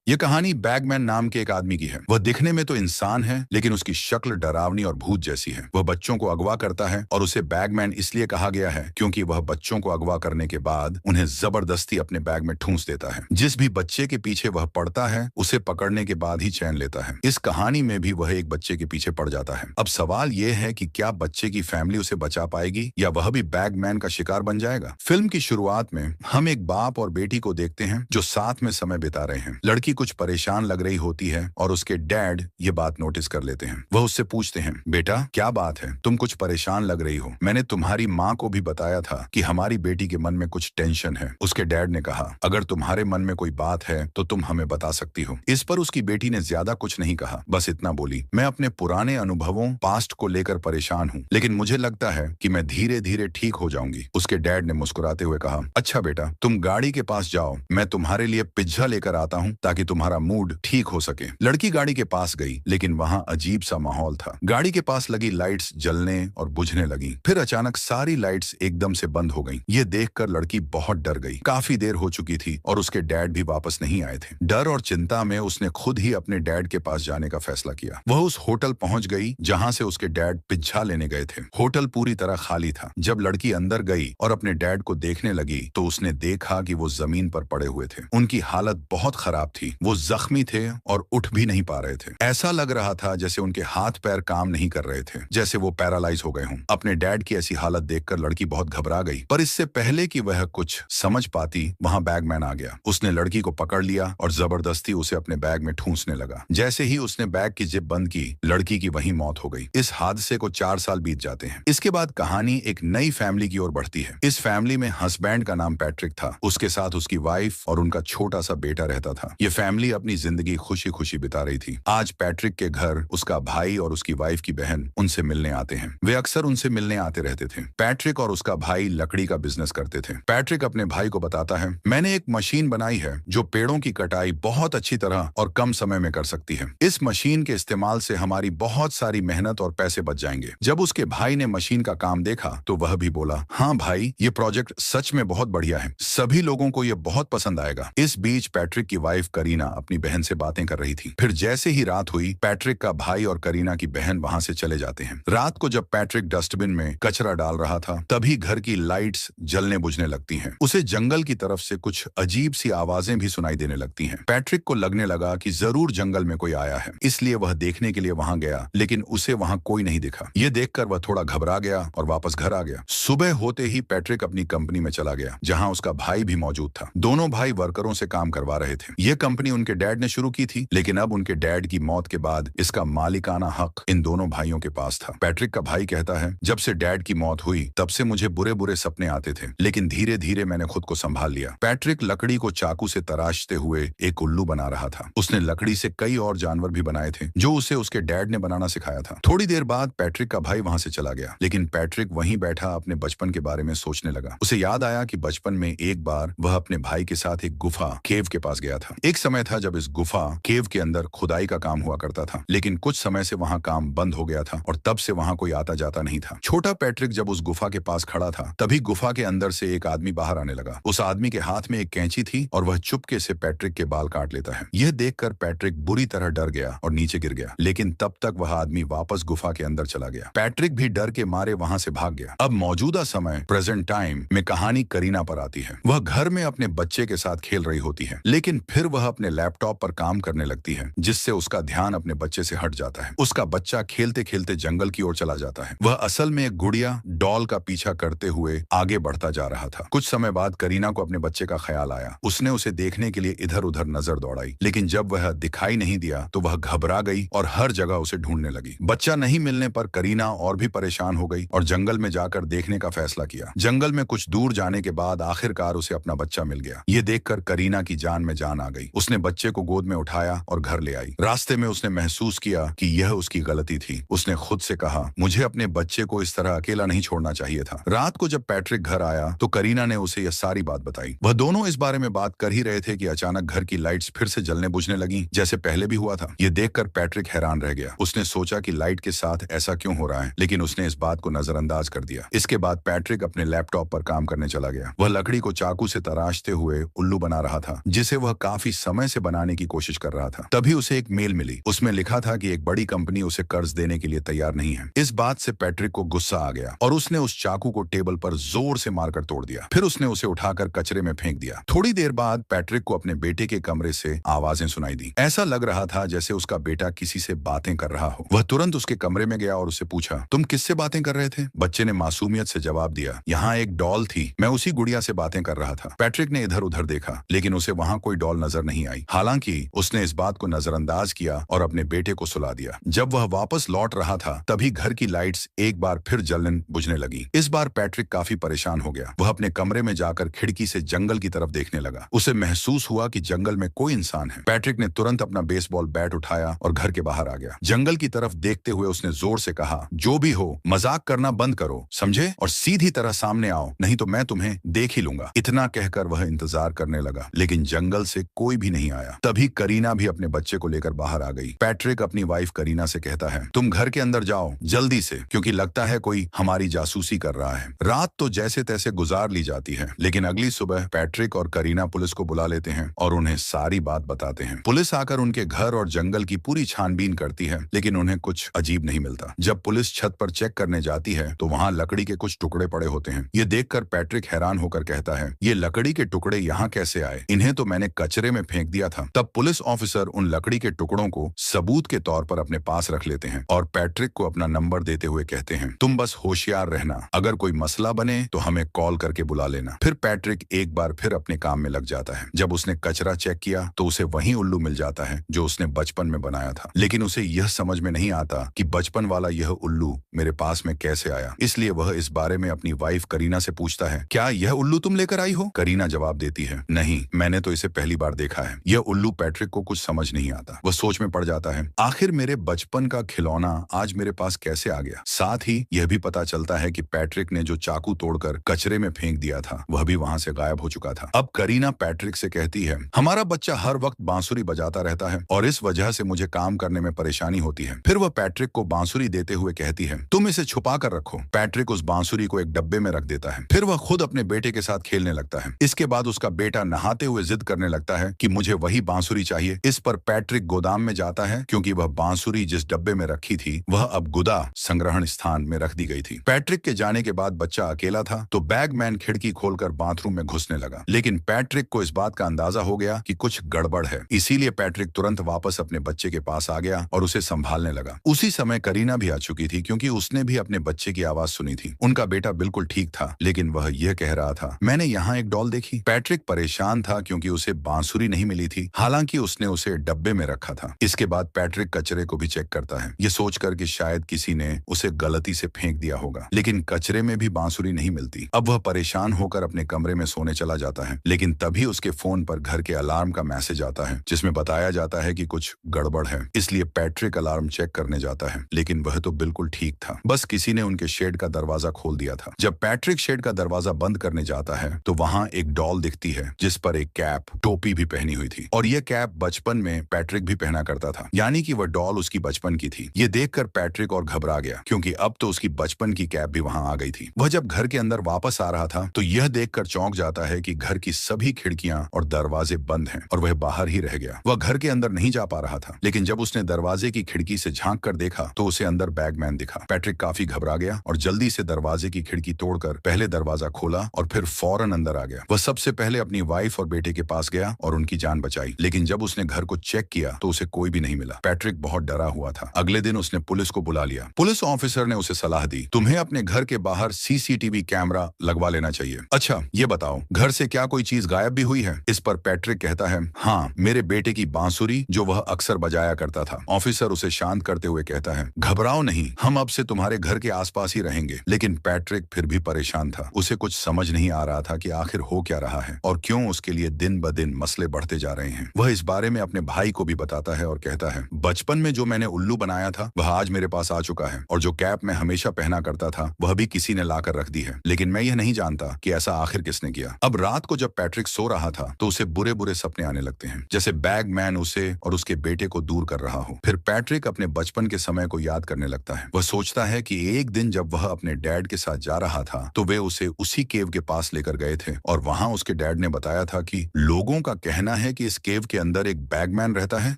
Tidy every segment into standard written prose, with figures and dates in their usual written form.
ये कहानी बैगमैन नाम के एक आदमी की है। वह दिखने में तो इंसान है, लेकिन उसकी शक्ल डरावनी और भूत जैसी है। वह बच्चों को अगवा करता है और उसे बैगमैन इसलिए कहा गया है क्योंकि वह बच्चों को अगवा करने के बाद उन्हें जबरदस्ती अपने बैग में ठूंस देता है। जिस भी बच्चे के पीछे वह पड़ता है उसे पकड़ने के बाद ही चैन लेता है। इस कहानी में भी वह एक बच्चे के पीछे पड़ जाता है। अब सवाल यह है कि क्या बच्चे की फैमिली उसे बचा पाएगी या वह भी बैगमैन का शिकार बन जाएगा। फिल्म की शुरुआत में हम एक बाप और बेटी को देखते हैं जो साथ में समय बिता रहे हैं। लड़की कुछ परेशान लग रही होती है और उसके डैड ये बात नोटिस कर लेते हैं। वह उससे पूछते हैं, बेटा क्या बात है, तुम कुछ परेशान लग रही हो। मैंने तुम्हारी माँ को भी बताया था कि हमारी बेटी के मन में कुछ टेंशन है। उसके डैड ने कहा, अगर तुम्हारे मन में कोई बात है तो तुम हमें बता सकती हो। इस पर उसकी बेटी ने ज्यादा कुछ नहीं कहा, बस इतना बोली, मैं अपने पुराने अनुभवों पास्ट को लेकर परेशान हूँ, लेकिन मुझे लगता है कि मैं धीरे धीरे ठीक हो जाऊंगी। उसके डैड ने मुस्कुराते हुए कहा, अच्छा बेटा, तुम गाड़ी के पास जाओ, मैं तुम्हारे लिए पिज्जा लेकर आता हूँ ताकि तुम्हारा मूड ठीक हो सके। लड़की गाड़ी के पास गई, लेकिन वहां अजीब सा माहौल था। गाड़ी के पास लगी लाइट्स जलने और बुझने लगी। फिर अचानक सारी लाइट्स एकदम से बंद हो गईं। ये देखकर लड़की बहुत डर गई। काफी देर हो चुकी थी और उसके डैड भी वापस नहीं आए थे। डर और चिंता में उसने खुद ही अपने डैड के पास जाने का फैसला किया। वह उस होटल पहुंच गई जहां से उसके डैड पिज्जा लेने गए थे। होटल पूरी तरह खाली था। जब लड़की अंदर गई और अपने डैड को देखने लगी तो उसने देखा कि वो जमीन पर पड़े हुए थे। उनकी हालत बहुत खराब थी। वो जख्मी थे और उठ भी नहीं पा रहे थे। ऐसा लग रहा था जैसे उनके हाथ पैर काम नहीं कर रहे थे, जैसे वो पैरालाइज हो गए हों। अपने डैड की ऐसी हालत देखकर लड़की बहुत घबरा गई, पर इससे पहले कि वह कुछ समझ पाती वहां बैगमैन आ गया। उसने लड़की को पकड़ लिया और जबरदस्ती उसे अपने बैग में ठूंसने लगा। जैसे ही उसने बैग की जिप बंद की, लड़की की वहीं मौत हो गई। इस हादसे को 4 साल बीत जाते हैं। इसके बाद कहानी एक नई फैमिली की ओर बढ़ती है। इस फैमिली में हस्बैंड का नाम पैट्रिक था। उसके साथ उसकी वाइफ और उनका छोटा सा बेटा रहता था। ये फैमिली अपनी जिंदगी खुशी खुशी बिता रही थी। आज पैट्रिक के घर उसका भाई और उसकी वाइफ की बहन उनसे मिलने आते हैं। वे अक्सर उनसे मिलने आते रहते थे। पैट्रिक और उसका भाई लकड़ी का बिजनेस करते थे। पैट्रिक अपने भाई को बताता है, मैंने एक मशीन बनाई है जो पेड़ों की कटाई बहुत अच्छी तरह और कम समय में कर सकती है। इस मशीन के इस्तेमाल से हमारी बहुत सारी मेहनत और पैसे बच जाएंगे। जब उसके भाई ने मशीन का काम देखा तो वह भी बोला, हाँ भाई, ये प्रोजेक्ट सच में बहुत बढ़िया है, सभी लोगों को ये बहुत पसंद आएगा। इस बीच पैट्रिक की वाइफ करीना अपनी बहन से बातें कर रही थी। फिर जैसे ही रात हुई, पैट्रिक का भाई और करीना की बहन वहां से चले जाते हैं। रात को जब पैट्रिक डस्टबिन में कचरा डाल रहा था, तभी घर की लाइट्स जलने बुझने लगती हैं। उसे जंगल की तरफ से कुछ अजीब सी आवाजें भी सुनाई देने लगती हैं। पैट्रिक को लगने लगा कि जरूर जंगल में कोई आया है, इसलिए वह देखने के लिए वहां गया, लेकिन उसे वहां कोई नहीं दिखा। ये देखकर वह थोड़ा घबरा गया और वापस घर आ गया। सुबह होते ही पैट्रिक अपनी कंपनी में चला गया, जहां उसका भाई भी मौजूद था। दोनों भाई वर्करों से काम करवा रहे थे। ये कंपनी उनके डैड ने शुरू की थी, लेकिन अब उनके डैड की मौत के बाद इसका मालिकाना हक इन दोनों भाइयों के पास था। पैट्रिक का भाई कहता है, जब से डैड की मौत हुई तब से मुझे बुरे बुरे सपने आते थे, लेकिन धीरे धीरे मैंने खुद को संभाल लिया। पैट्रिक लकड़ी को चाकू से तराशते हुए एक उल्लू बना रहा था। उसने लकड़ी से कई और जानवर भी बनाए थे जो उसे उसके डैड ने बनाना सिखाया था। थोड़ी देर बाद पैट्रिक का भाई वहां से चला गया, लेकिन पैट्रिक वहीं बैठा अपने बचपन के बारे में सोचने लगा। उसे याद आया कि बचपन में एक बार वह अपने भाई के साथ एक गुफा केव के पास गया था। एक समय था जब इस गुफा केव के अंदर खुदाई का काम हुआ करता था, लेकिन कुछ समय से वहां काम बंद हो गया था और तब से वहां कोई आता जाता नहीं था। छोटा पैट्रिक जब उस गुफा के पास खड़ा था, तभी गुफा के अंदर से एक आदमी बाहर आने लगा। उस आदमी के हाथ में एक कैंची थी और वह चुपके से पैट्रिक के बाल काट लेता है। यह देखकर पैट्रिक बुरी तरह डर गया और नीचे गिर गया, लेकिन तब तक वह आदमी वापस गुफा के अंदर चला गया। पैट्रिक भी डर के मारे वहां से भाग गया। अब मौजूदा समय प्रेजेंट टाइम में कहानी करीना पर आती है। वह घर में अपने बच्चे के साथ खेल रही होती है, लेकिन फिर वह अपने लैपटॉप पर काम करने लगती है, जिससे उसका ध्यान अपने बच्चे से हट जाता है। उसका बच्चा खेलते खेलते जंगल की ओर चला जाता है। वह असल में एक गुड़िया डॉल का पीछा करते हुए आगे बढ़ता जा रहा था। कुछ समय बाद करीना को अपने बच्चे का ख्याल आया। उसने उसे देखने के लिए इधर उधर नजर दौड़ाई, लेकिन जब वह दिखाई नहीं दिया तो वह घबरा गई और हर जगह उसे ढूंढने लगी। बच्चा नहीं मिलने पर करीना और भी परेशान हो गई और जंगल में जाकर देखने का फैसला किया। जंगल में कुछ दूर जाने के बाद आखिरकार उसे अपना बच्चा मिल गया। ये देखकर करीना की जान में जान आ गई। उसने बच्चे को गोद में उठाया और घर ले आई। रास्ते में उसने महसूस किया कि यह उसकी गलती थी। उसने खुद से कहा, मुझे अपने बच्चे को इस तरह अकेला नहीं छोड़ना चाहिए था। रात को जब पैट्रिक घर आया तो करीना ने उसे यह सारी बात बताई। वह दोनों इस बारे में बात कर ही रहे थे कि अचानक घर की लाइट्स फिर से जलने बुझने लगी, जैसे पहले भी हुआ था। यह देखकर पैट्रिक हैरान रह गया। उसने सोचा कि लाइट के साथ ऐसा क्यों हो रहा है, लेकिन उसने इस बात को नजरअंदाज कर दिया। इसके बाद पैट्रिक अपने लैपटॉप पर काम करने चला गया। वह लकड़ी को चाकू से तराशते हुए उल्लू बना रहा था, जिसे वह काफी समय समय से बनाने की कोशिश कर रहा था। तभी उसे एक मेल मिली। उसमें लिखा था कि एक बड़ी कंपनी उसे कर्ज देने के लिए तैयार नहीं है। इस बात से पैट्रिक को गुस्सा आ गया और उसने उस चाकू को टेबल पर जोर से मारकर तोड़ दिया। फिर उसने उसे उठाकर कचरे में फेंक दिया। थोड़ी देर बाद पैट्रिक को अपने बेटे के कमरे से आवाजें सुनाई दी। ऐसा लग रहा था जैसे उसका बेटा किसी से बातें कर रहा हो। वह तुरंत उसके कमरे में गया और उससे पूछा, तुम किससे बातें कर रहे थे? बच्चे ने मासूमियत से जवाब दिया, यहाँ एक डॉल थी, मैं उसी गुड़िया से बातें कर रहा था। पैट्रिक ने इधर उधर देखा, लेकिन उसे वहां कोई डॉल नजर नहीं आई। हालांकि उसने इस बात को नजरअंदाज किया और अपने बेटे को सुला दिया। जब वह वापस लौट रहा था तभी घर की लाइट्स एक बार फिर जलने बुझने लगी। इस बार पैट्रिक काफी परेशान हो गया। वह अपने कमरे में जाकर खिड़की से जंगल की तरफ देखने लगा। उसे महसूस हुआ कि जंगल में कोई इंसान है। पैट्रिक ने तुरंत अपना बेसबॉल बैट उठाया और घर के बाहर आ गया। जंगल की तरफ देखते हुए उसने जोर से कहा, जो भी हो मजाक करना बंद करो, समझे? और सीधी तरह सामने आओ, नहीं तो मैं तुम्हें देख ही लूंगा। इतना कहकर वह इंतजार करने लगा, लेकिन जंगल से कोई भी नहीं आया। तभी करीना भी अपने बच्चे को लेकर बाहर आ गई। पैट्रिक अपनी वाइफ करीना से कहता है, तुम घर के अंदर जाओ जल्दी से, क्योंकि लगता है कोई हमारी जासूसी कर रहा है। रात तो जैसे तैसे गुजार ली जाती है, लेकिन अगली सुबह पैट्रिक और करीना पुलिस को बुला लेते हैं और उन्हें सारी बात बताते हैं। पुलिस आकर उनके घर और जंगल की पूरी छानबीन करती है, लेकिन उन्हें कुछ अजीब नहीं मिलता। जब पुलिस छत पर चेक करने जाती है तो वहां लकड़ी के कुछ टुकड़े पड़े होते हैं। ये देखकर पैट्रिक हैरान होकर कहता है, ये लकड़ी के टुकड़े यहाँ कैसे आए? इन्हें तो मैंने कचरे में फेंक दिया था। तब पुलिस ऑफिसर उन लकड़ी के टुकड़ों को सबूत के तौर पर अपने पास रख लेते हैं और पैट्रिक को अपना नंबर देते हुए कहते हैं, तुम बस होशियार रहना, अगर कोई मसला बने तो हमें कॉल करके बुला लेना। फिर पैट्रिक एक बार फिर अपने काम में लग जाता है। जब उसने कचरा चेक किया तो उसे वही उल्लू मिल जाता है जो उसने बचपन में बनाया था, लेकिन उसे यह समझ में नहीं आता कि बचपन वाला यह उल्लू मेरे पास में कैसे आया। इसलिए वह इस बारे में अपनी वाइफ करीना से पूछता है, क्या यह उल्लू तुम लेकर आई हो? करीना जवाब देती है, नहीं, मैंने तो इसे पहली बार देखा है। यह उल्लू पैट्रिक को कुछ समझ नहीं आता। वह सोच में पड़ जाता है, आखिर मेरे बचपन का खिलौना आज मेरे पास कैसे आ गया? साथ ही यह भी पता चलता है कि पैट्रिक ने जो चाकू तोड़कर कचरे में फेंक दिया था वह भी वहां से गायब हो चुका था। अब करीना पैट्रिक से कहती है, हमारा बच्चा हर वक्त बांसुरी बजाता रहता है और इस वजह से मुझे काम करने में परेशानी होती है। फिर वह पैट्रिक को बांसुरी देते हुए कहती है, तुम इसे छुपा कर रखो। पैट्रिक उस बांसुरी को एक डब्बे में रख देता है। फिर वह खुद अपने बेटे के साथ खेलने लगता है। इसके बाद उसका बेटा नहाते हुए जिद करने लगता है कि मुझे वही बांसुरी चाहिए। इस पर पैट्रिक गोदाम में जाता है, क्योंकि वह बांसुरी जिस डब्बे में रखी थी वह अब गुदा संग्रहण स्थान में रख दी गई थी। पैट्रिक के जाने के बाद बच्चा अकेला था तो बैगमैन खिड़की खोलकर बाथरूम में घुसने लगा, लेकिन पैट्रिक को इस बात का अंदाजा हो गया कि कुछ गड़बड़ है। इसीलिए पैट्रिक तुरंत वापस अपने बच्चे के पास आ गया और उसे संभालने लगा। उसी समय करीना भी आ चुकी थी, क्योंकि उसने भी अपने बच्चे की आवाज सुनी थी। उनका बेटा बिल्कुल ठीक था, लेकिन वह यह कह रहा था, मैंने यहाँ एक डॉल देखी। पैट्रिक परेशान था क्योंकि उसे बांसुरी नहीं मिली थी, हालांकि उसने उसे डब्बे में रखा था। इसके बाद पैट्रिक कचरे को भी चेक करता है, ये सोचकर कि शायद किसी ने उसे गलती से फेंक दिया होगा, लेकिन कचरे में भी बांसुरी नहीं मिलती। अब वह परेशान होकर अपने कमरे में सोने चला जाता है, लेकिन तभी उसके फोन पर घर के अलार्म का मैसेज आता है जिसमें बताया जाता है कि कुछ गड़बड़ है। इसलिए पैट्रिक अलार्म चेक करने जाता है, लेकिन वह तो बिल्कुल ठीक था, बस किसी ने उनके शेड का दरवाजा खोल दिया था। जब पैट्रिक शेड का दरवाजा बंद करने जाता है तो वहां एक डॉल दिखती है जिस पर एक कैप, टोपी भी पहनी हुई थी, और यह कैप बचपन में पैट्रिक भी पहना करता था, यानी कि वह डॉल उसकी बचपन की थी। ये देखकर पैट्रिक और घबरा गया, क्योंकि अब तो उसकी बचपन की कैप भी वहां आ गई थी। वह जब घर के अंदर वापस आ रहा था तो यह देखकर चौंक जाता है कि घर की सभी खिड़कियां और दरवाजे बंद हैं और वह बाहर ही रह गया। वह घर के अंदर नहीं जा पा रहा था, लेकिन जब उसने दरवाजे की खिड़की से झांक कर देखा तो उसे अंदर बैगमैन दिखा। पैट्रिक काफी घबरा गया और जल्दी से दरवाजे की खिड़की तोड़कर पहले दरवाजा खोला और फिर फौरन अंदर आ गया। वह सबसे पहले अपनी वाइफ और बेटे के पास गया और उनकी जान बचाई, लेकिन जब उसने घर को चेक किया तो उसे कोई भी नहीं मिला। पैट्रिक बहुत डरा हुआ था। अगले दिन उसने पुलिस को बुला लिया। पुलिस ऑफिसर ने उसे सलाह दी, तुम्हें अपने घर के बाहर सीसीटीवी कैमरा लगवा लेना चाहिए। अच्छा ये बताओ, घर से क्या कोई चीज गायब भी हुई है? इस पर पैट्रिक कहता है, हाँ, मेरे बेटे की बांसुरी जो वह अक्सर बजाया करता था। ऑफिसर उसे शांत करते हुए कहता है, घबराओ नहीं, हम अब से तुम्हारे घर के आसपास ही रहेंगे। लेकिन पैट्रिक फिर भी परेशान था। उसे कुछ समझ नहीं आ रहा था कि आखिर हो क्या रहा है और क्यों उसके लिए दिन ब दिन मसले बढ़ते जा रहे हैं। वह इस बारे में अपने भाई को भी बताता है और कहता है, बचपन में जो मैंने उल्लू बनाया था वह आज मेरे पास आ चुका है, और जो कैप मैं हमेशा पहना करता था वह भी किसी ने लाकर रख दी है, लेकिन मैं यह नहीं जानता कि ऐसा आखिर किसने किया। अब रात को जब पैट्रिक सो रहा था तो उसे बुरे बुरे सपने आने लगते हैं, जैसे बैगमैन उसे और उसके बेटे को दूर कर रहा हो। फिर पैट्रिक अपने बचपन के समय को याद करने लगता है। वह सोचता है कि एक दिन जब वह अपने डैड के साथ जा रहा था तो वे उसे उसी केव के पास लेकर गए थे, और वहां उसके डैड ने बताया था कि लोगों का कहना है कि इस केव के अंदर एक बैगमैन रहता है,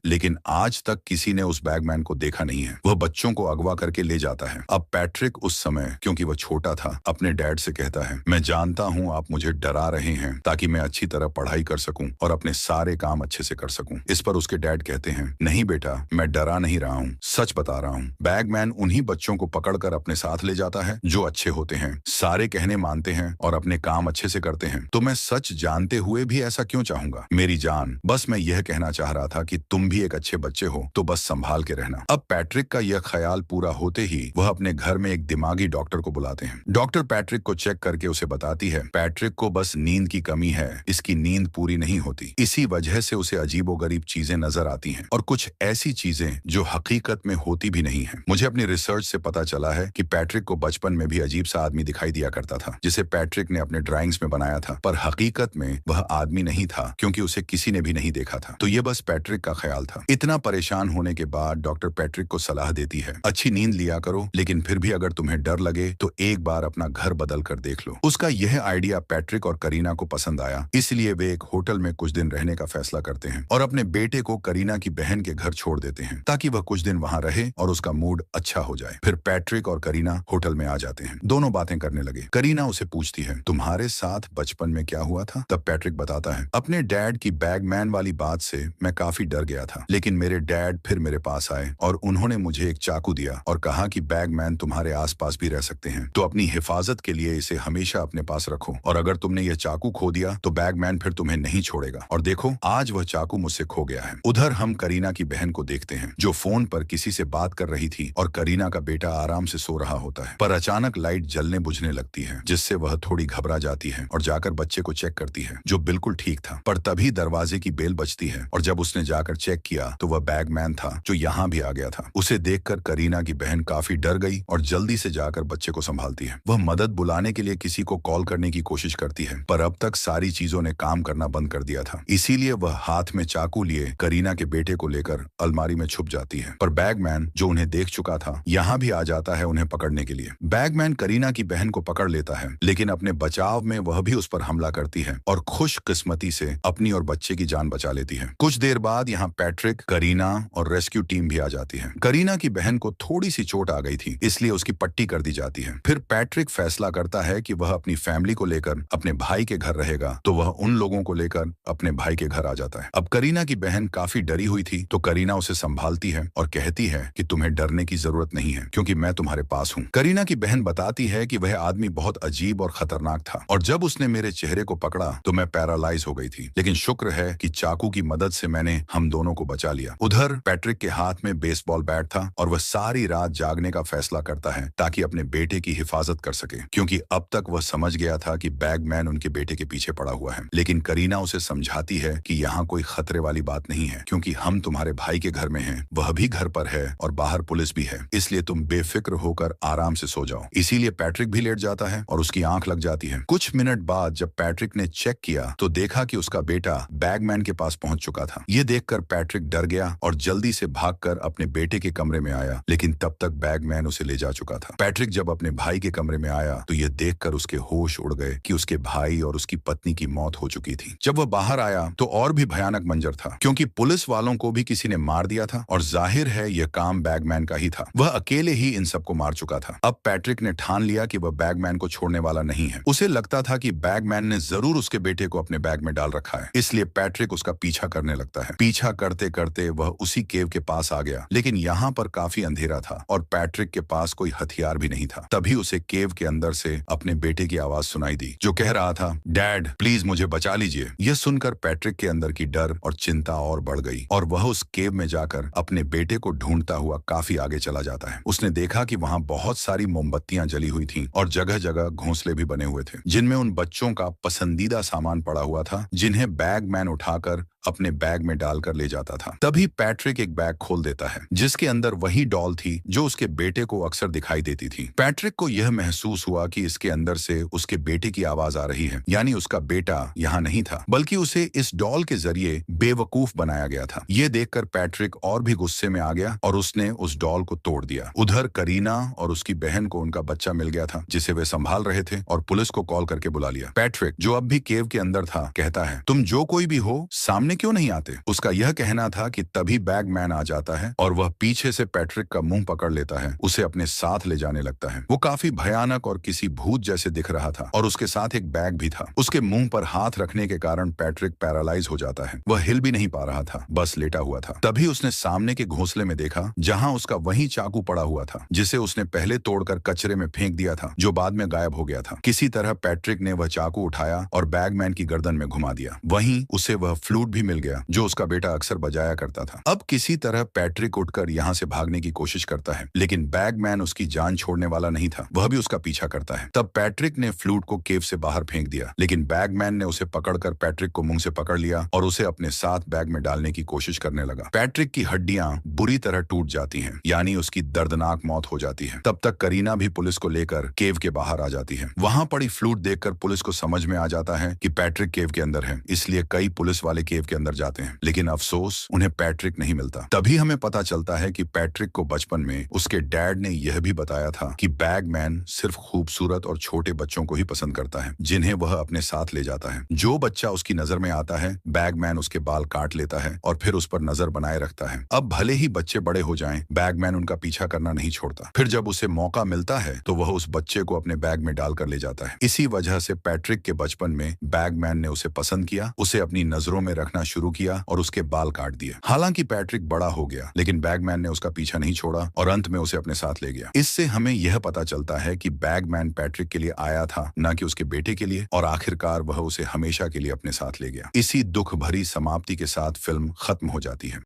लेकिन आज तक किसी ने उस बैगमैन को देखा नहीं है। वह बच्चों को अगवा करके ले जाता है। अब पैट्रिक उस समय, क्योंकि वह छोटा था, अपने डैड से कहता है, मैं जानता हूँ आप मुझे डरा रहे हैं ताकि मैं अच्छी तरह पढ़ाई कर सकूं और अपने सारे काम अच्छे से कर सकूं। इस पर उसके डैड कहते हैं, नहीं बेटा, मैं डरा नहीं रहा हूँ, सच बता रहा हूँ। बैगमैन उन्हीं बच्चों को पकड़कर अपने साथ ले जाता है जो अच्छे होते हैं, सारे कहने मानते हैं और अपने काम अच्छे से करते हैं। तो मैं सच जानते हुए भी ऐसा क्यों चाहूंगा? मेरी जान, बस मैं यह कहना चाह रहा था कि तुम भी एक अच्छे बच्चे हो, तो बस संभाल के रहना। अब पैट्रिक का यह ख्याल पूरा होते ही वह अपने घर में एक दिमागी डॉक्टर को बुलाते हैं। डॉक्टर पैट्रिक को चेक करके उसे बताती है, पैट्रिक को बस नींद की कमी है, इसकी नींद पूरी नहीं होती, इसी वजह से उसे अजीबोगरीब चीजें नजर आती हैं और कुछ ऐसी चीजें जो हकीकत में होती भी नहीं है। मुझे अपनी रिसर्च से पता चला है कि पैट्रिक को बचपन में भी अजीब सा आदमी दिखाई दिया करता था, जिसे पैट्रिक ने अपने ड्राइंग्स में बनाया था, पर हकीकत में वह आदमी नहीं था क्योंकि उसे किसी ने भी नहीं देखा था। तो ये बस पैट्रिक का ख्याल था। इतना परेशान होने के बाद डॉक्टर पैट्रिक को सलाह देती है, अच्छी नींद लिया करो, लेकिन फिर भी अगर तुम्हें डर लगे तो एक बार अपना घर बदल कर देख लो। उसका यह आइडिया पैट्रिक और करीना को पसंद आया, इसलिए वे एक होटल में कुछ दिन रहने का फैसला करते हैं और अपने बेटे को करीना की बहन के घर छोड़ देते हैं ताकि वह कुछ दिन वहां रहे और उसका मूड अच्छा हो जाए। फिर पैट्रिक और करीना होटल में आ जाते हैं। दोनों बातें करने लगे। करीना उसे पूछती है, तुम्हारे साथ बचपन में क्या हुआ था? तब पैट्रिक बताता है, अपने डैड की बैगमैन वाली बात से मैं काफी डर गया था, लेकिन मेरे डैड फिर मेरे पास आए और उन्होंने मुझे एक चाकू दिया और कहा कि बैगमैन तुम्हारे आसपास भी रह सकते हैं, तो अपनी हिफाजत के लिए इसे हमेशा अपने पास रखो और अगर तुमने यह चाकू खो दिया तो बैगमैन फिर तुम्हें नहीं छोड़ेगा। और देखो, आज वह चाकू मुझसे खो गया है। उधर हम करीना की बहन को देखते हैं जो फोन पर किसी से बात कर रही थी और करीना का बेटा आराम से सो रहा होता है, पर अचानक लाइट जलने बुझने लगती है जिससे वह थोड़ी घबरा जाती है और जाकर बच्चे को चेक करती है जो बिल्कुल ठीक था। पर तभी दरवाजे की बेल बजती है और जब उसने जाकर चेक किया तो वह बैगमैन था जो यहाँ भी आ गया था। उसे देखकर करीना की बहन काफी डर गई और जल्दी से जाकर बच्चे को संभालती है। वह मदद बुलाने के लिए किसी को कॉल करने की कोशिश करती है, पर अब तक सारी चीजों ने काम करना बंद कर दिया था, इसीलिए वह हाथ में चाकू लिए करीना के बेटे को लेकर अलमारी में छुप जाती है। पर बैगमैन, जो उन्हें देख चुका था, यहाँ भी आ जाता है उन्हें पकड़ने के लिए। बैगमैन करीना की बहन को पकड़ लेता है, लेकिन अपने बचाव में वह भी उस पर हमला करती है और खुशकिस्मती से अपनी और बच्चे की जान बचा लेती है। कुछ देर बाद यहाँ पैट्रिक, करीना और रेस्क्यू टीम भी आ जाती है। करीना की बहन को थोड़ी सी चोट आ गई थी, इसलिए उसकी पट्टी कर दी जाती है। फिर पैट्रिक फैसला करता है कि वह अपनी फैमिली को लेकर अपने भाई के घर रहेगा, तो वह उन लोगों को लेकर अपने भाई के घर आ जाता है। अब करीना की बहन काफी डरी हुई थी, तो करीना उसे संभालती है और कहती है कि तुम्हें डरने की जरूरत नहीं है क्योंकि मैं तुम्हारे पास हूँ। करीना की बहन बताती है कि वह आदमी बहुत अजीब और खतरनाक था और जब उसने मेरे चेहरे को पकड़ा तो मैं पैरालाइज हो गई थी, लेकिन शुक्र है कि चाकू की मदद से मैंने हम दोनों को बचा लिया। उधर पैट्रिक के हाथ में बेसबॉल बैट था और वह सारी रात जागने का फैसला करता है ताकि अपने बेटे की हिफाजत कर सके, क्योंकि अब तक वह समझ गया था कि बैगमैन उनके बेटे के पीछे पड़ा हुआ है। लेकिन करीना उसे समझाती है कि यहाँ कोई खतरे वाली बात नहीं है क्योंकि हम तुम्हारे भाई के घर में हैं, वह भी घर पर है और बाहर पुलिस भी है, इसलिए तुम बेफिक्र होकर आराम से सो जाओ। इसीलिए पैट्रिक भी लेट जाता है और उसकी आंख लग जाती है। कुछ मिनट बाद जब पैट्रिक ने चेक किया तो देखा कि उसका बेटा बैगमैन के पास पहुंच चुका था। ये देखकर पैट्रिक डर गया और जल्दी से भागकर अपने बेटे के कमरे में आया, लेकिन तब तक बैगमैन उसे ले जा चुका था। पैट्रिक जब अपने भाई के कमरे में आया तो यह देखकर उसके होश उड़ गए कि उसके भाई और उसकी पत्नी की मौत हो चुकी थी। जब वह बाहर आया तो और भी भयानक मंजर था क्योंकि पुलिस वालों को भी किसी ने मार दिया था और जाहिर है यह काम बैगमैन का ही था। वह अकेले ही इन सबको मार चुका था। अब पैट्रिक ने ठान लिया कि वह बैगमैन को छोड़ने वाला नहीं है। उसे लगता था कि बैगमैन ने जरूर उसके बेटे को अपने बैग में डाल रखा है, इसलिए पैट्रिक उसका पीछा करने लगता है। पीछा करते करते वह उसी केव के पास आ गया, लेकिन यहाँ पर काफी अंधेरा था और पैट्रिक के पास कोई हथियार भी नहीं था। तभी उसे केव के अंदर से अपने बेटे की आवाज सुनाई दी जो कह रहा था, डैड प्लीज मुझे बचा लीजिए। यह सुनकर पैट्रिक के अंदर की डर और चिंता और बढ़ गई और वह उस केव में जाकर अपने बेटे को ढूंढता हुआ काफी आगे चला जाता है। उसने देखा कि वहां बहुत सारी मोमबत्तियां जली हुई थीं और जगह जगह घोंसले भी बने हुए थे जिनमें उन बच्चों का पसंदीदा सामान पड़ा हुआ था जिन्हें बैगमैन उठाकर अपने बैग में डालकर ले जाता था। तभी पैट्रिक एक बैग खोल देता है जिसके अंदर वही डॉल थी जो उसके बेटे को अक्सर दिखाई देती थी। पैट्रिक को यह महसूस हुआ कि इसके अंदर से उसके बेटे की आवाज आ रही है, यानी उसका बेटा यहाँ नहीं था बल्कि उसे इस डॉल के जरिए बेवकूफ बनाया गया था। यह देखकर पैट्रिक और भी गुस्से में आ गया और उसने उस डॉल को तोड़ दिया। उधर करीना और उसकी बहन को उनका बच्चा मिल गया था जिसे वे संभाल रहे थे और पुलिस को कॉल करके बुला लिया। पैट्रिक, जो अब भी केव के अंदर था, कहता है, तुम जो कोई भी हो, सामने क्यों नहीं आते? उसका यह कहना था कि तभी बैगमैन आ जाता है और वह पीछे से पैट्रिक का मुंह पकड़ लेता है, उसे अपने साथ ले जाने लगता है। वो काफी भयानक और किसी भूत जैसे दिख रहा था और उसके साथ एक बैग भी था। उसके मुंह पर हाथ रखने के कारण पैट्रिक पैरालाइज हो जाता है। वह हिल भी नहीं पा रहा था, बस लेटा हुआ था। तभी उसने सामने के घोंसले में देखा जहां उसका वही चाकू पड़ा हुआ था जिसे उसने पहले तोड़कर कचरे में फेंक दिया था, जो बाद में गायब हो गया था। किसी तरह पैट्रिक ने वह चाकू उठाया और बैगमैन की गर्दन में घुमा दिया। वहीं उसे वह फ्लूट भी मिल गया जो उसका बेटा अक्सर बजाया करता था। अब किसी तरह पैट्रिक उठकर यहाँ से भागने की कोशिश करता है, लेकिन बैगमैन उसकी जान छोड़ने वाला नहीं था। वह भी उसका पीछा करता है। तब पैट्रिक ने फ्लूट को केव से बाहर फेंक दिया, लेकिन बैगमैन ने उसे पकड़कर पैट्रिक को मुंह से पकड़ लिया और उसे अपने साथ बैग में डालने की कोशिश करने लगा। पैट्रिक की हड्डियां बुरी तरह टूट जाती हैं, यानी उसकी दर्दनाक मौत हो जाती है। तब तक करीना भी पुलिस को लेकर केव के बाहर आ जाती है। वहां पड़ी फ्लूट देखकर पुलिस को समझ में आ जाता है कि पैट्रिक केव के अंदर है, इसलिए कई पुलिस वाले केव के अंदर जाते हैं, लेकिन अफसोस उन्हें पैट्रिक नहीं मिलता। तभी हमें पता चलता है कि पैट्रिक को बचपन में उसके डैड ने यह भी बताया था कि बैगमैन सिर्फ खूबसूरत और छोटे बच्चों को ही पसंद करता है, जिन्हें वह अपने साथ ले जाता है। जो बच्चा उसकी नजर में आता है, बैगमैन उसके बाल काट लेता है और फिर उस पर नजर बनाए रखता है। अब भले ही बच्चे बड़े हो जाएं, बैगमैन उनका पीछा करना नहीं छोड़ता। फिर जब उसे मौका मिलता है तो वह उस बच्चे को अपने बैग में डालकर ले जाता है। इसी वजह से पैट्रिक के बचपन में बैगमैन ने उसे पसंद किया, उसे अपनी नजरों में रखना शुरू किया और उसके बाल काट दिए। हालांकि पैट्रिक बड़ा हो गया, लेकिन बैगमैन ने उसका पीछा नहीं छोड़ा और अंत में उसे अपने साथ ले गया। इससे हमें यह पता चलता है कि बैगमैन पैट्रिक के लिए आया था, न कि उसके बेटे के लिए, और आखिरकार वह उसे हमेशा के लिए अपने साथ ले गया। इसी दुख भरी समाप्ति के साथ फिल्म खत्म हो जाती है।